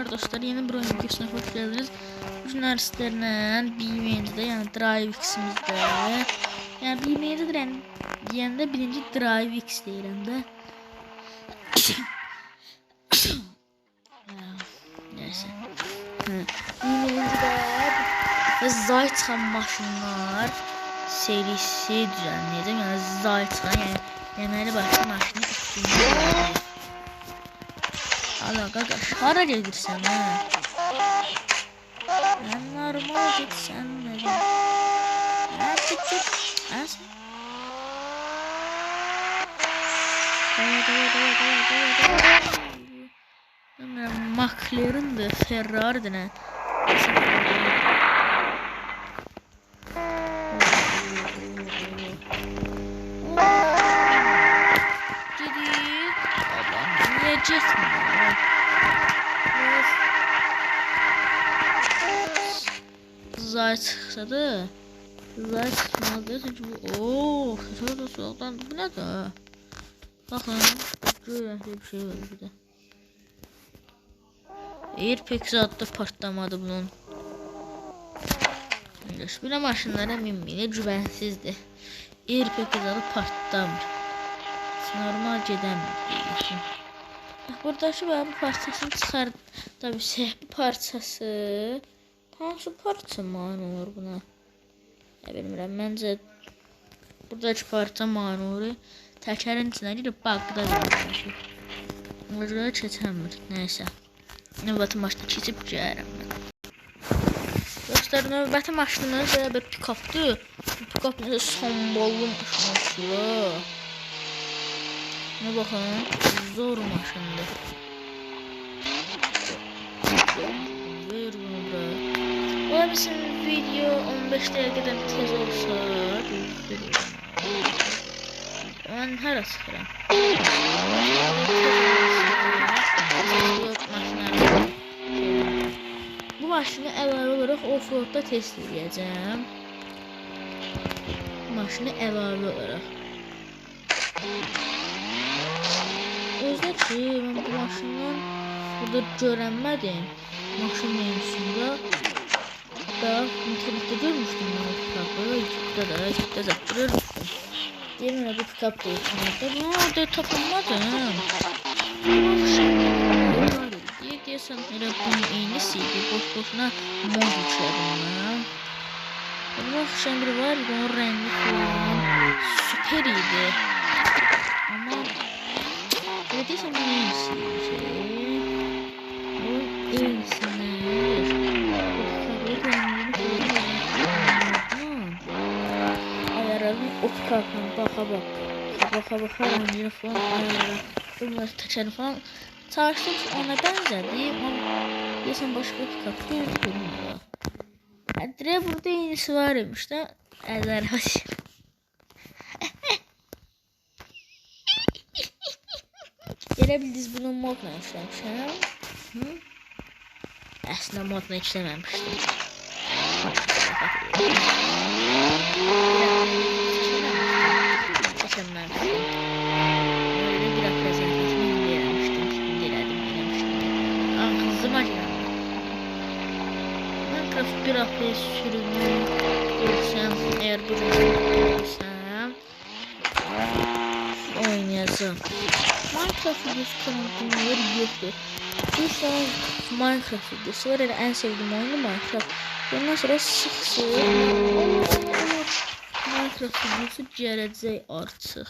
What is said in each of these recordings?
Dostlar, yeni bir oyun videosuna hoş geldiniz. Bugün sizlerle BMW'de, yani DriveX'imizde, yani BMW'de deyəndə birinci DriveX deyirəm də. Neyse. BMW'de Zaytxan maşınlar serisi düzenleyeceğim. Yani Zaytxan, yani deməli başka maşını üstündə. Allah qaqaş, hara gedirsən hə? Mən normal getsən necə? Hə, çık. Hə? McLaren'dır, Ferrari'dir nə? Gidir. Allah, niyə getmir? Zaytxadır. Zaytxmalıdır çünki bu şurada soğukdan bu ne da? Bakın görün bir şey var bir de. Airpex adlı partlamadı bunun. Belə maşınlara minməyinə güvənsizdir. Airpex adı partlamır. Normal gedəmir. Buradakı bu parçasını çıxar. Tabii səhvi parçası. Hansı parça mane olur buna? Ne bilmirəm, məncə buradakı parça mane olur. Təkərin içinə girib bağda verir. Burada keçəmir. Neyse. Növbəti maşına keçib gəlirəm mən. Dostlar, növbəti maşınımız belə bir pikapdır. Pikap necə samballı maşındır. Ne baxın, zor maşındır. Ver bunu bura. Ola bilsin video 15 dəqiqədən tez olsa, mən hara çıxıram? Bu maşını əlavə olaraq offroadda test edəcəm. Maşını əlavə olaraq. Özdə ki, mən bu maşından burada görənmədim. Maşın menüsündə da internette görmüştüm ben o pikapı. YouTube'da da görmüştüm. Diyelim ya bu pikap da internette. Bunu orada tapılmadım. Diyesen hele bunun iğnesiydi. Boş-boşuna mod yüklədim ben. Buna oxşayan biri var. Onun rengi falan süper idi. Ama öyle deyəsən bunun iğnesiydi. Bunun iğnesini o pikapla baka rengini falan ayarlara bunları tekerini falan çalıştım ki ona benzedi ama deyəsən başka pikap görmüyor. Direkt burada yenisi var imiş de əzər hasır. Gələ bildiniz bunu modla işləmişəm. Əslində modla işləməmişdim. Minecraft bir hafta sürümü görsəm, eğer bu görsəm oynayacağım. Minecraft videosu kanalımda yoktur. Bir tane Minecraft videosu var, en sevdiğim oyunu Minecraft. Ondan sonra sık Minecraft videosu gələcək artıq.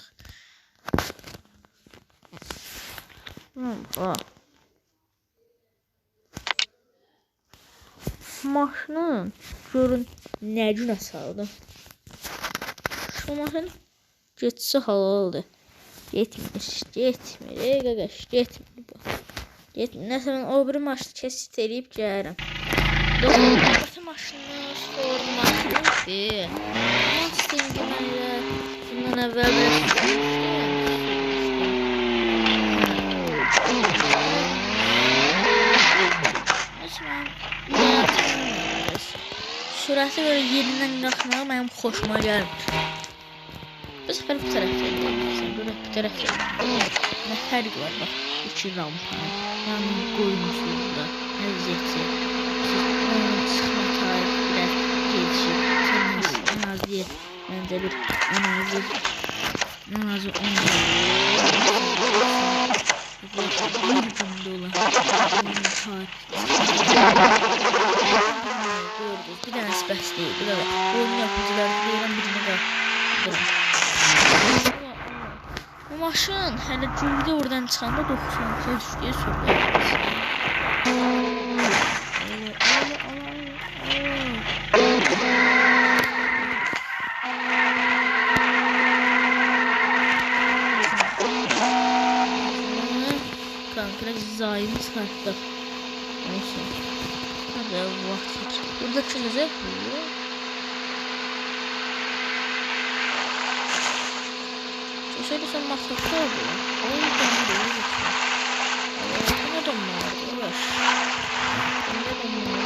Maşının görün nə günə saldım. Şu maşın getsə halaldır. Getmir, qaqaş, getmir bu. Getmir, nəsə mən o bir maşını kəsit eləyib gəlirəm. Dostlar, maşını sordu maşındır. Bundan əvvəl sürəti böyle yerindən qalxmağı mənim xoşuma gəlmir. Bu sefer bu tərəfdən gəlirsən, böyle bu tərəfdən. Nə fərq var bax, iki rampa, yəni qoymuşuz da. Nə Belə bir en azı 10 bir gündə olan gördünüz. Bir dənəsi bəs deyil. Bir də oyun yapıcıları deyirəm birini qaldırım. Bu maşın hələ gündə oradan çıxanda 90'a düşdüyə sürüyor. Biraz zaim çıkarttı. Neyse. Hadi vakit. Burada çıkacak mı? Şöyle sen masrafta oluyor. Oyun dönüyor. Ne de mi var? Uğraş. Ne de mi var?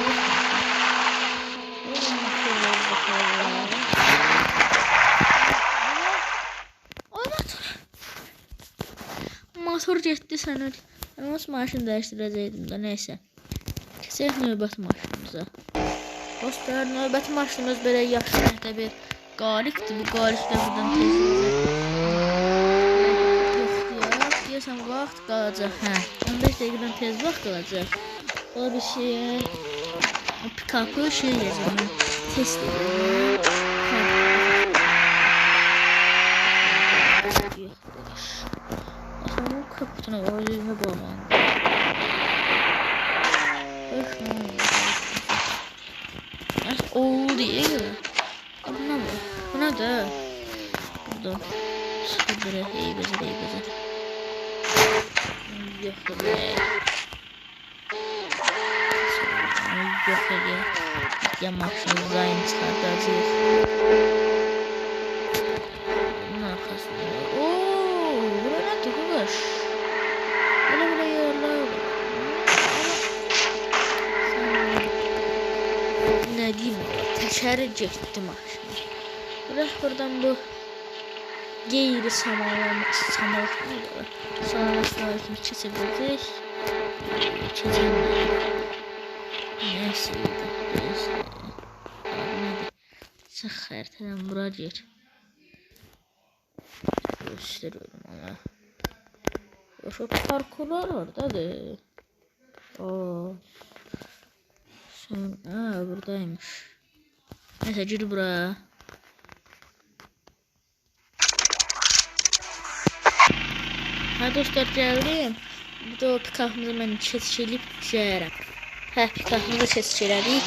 Motor getdi sən öl. Ama maşını değiştirəcəydim də, neysə. Keçək növbəti maşınımıza. Dostlar, növbəti maşınımız belə yaşlı bir qalikdir. Bu qalik də buradan tezləyəcək. Yoxdur, deyəsən vaxt qalacaq. 15 dəqiqədən tez vaxt qalacaq. Ola bir şey, pick-up'ı şey yazım. Test edirəm. Aslında kaputuna var, yüzüne bağlandı. Oğul değil. Buna bak. Buna da. Burada. Sıkıntı. İyi bezer. Yok be. Yok be. Ya maksimum zayn çıkartacağız. Bunun arkasında. Ooo. Buraya ne tıkılır? Böyle yerler. Ne diyeyim? Teşeri getdi maşını. Bırak buradan bu geyri samalaşmalar kimi keçebildik. Neyse. Çıx xəritədən bura gir. Gösteriyorum ama. Şu parkurlar oradadır. Oo. Buradaymış. Neyse gir buraya. Ha dostlar geldim. Burada o pikapımızı ben çetişelip düşərəm. Pikapımızı çetişələdik.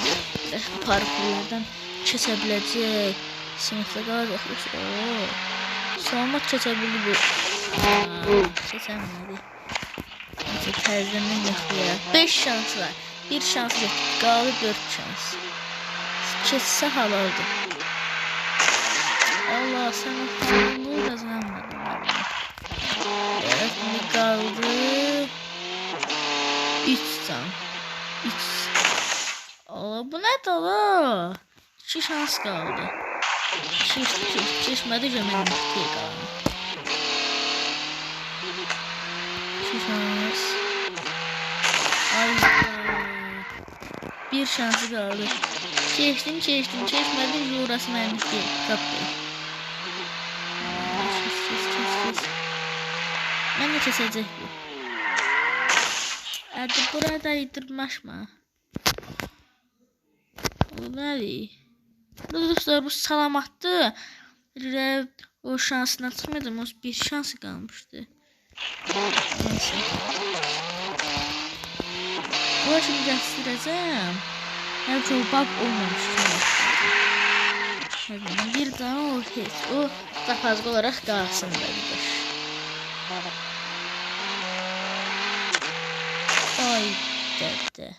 Parkurlardan keçəbiləcək. Sinifdə qalacaq. Salamat keçəbildi bu. Keçəmədi. Tərzəndən yaxlıya. 5 şans var. 1 şans yok. Qaldı 4 şans. Keçsə halaldır. Allah sana bunu kazanmadım. Evet, şimdi qaldı 3 şans. 3. Allah bu nədir la? 2 şans qaldı. Keçmədi gömələm bir qaldı. 2 şans. Bir şansı kaldı. Keçdim. Keçmədim. Orası mənim deyil. Qapdı. Mən də keçəcək bu. Hadi burada itirməşmə. Bu nədir? Dostlar bu salamatdır. O şansına çıxmadım. O bir şansı qalmışdı. Neyse. Bu şimdi göstereceğim. Hem çok bak olmamış. Bir tane o hiç. O daha fazla olarak kalsın bence. Ay dede.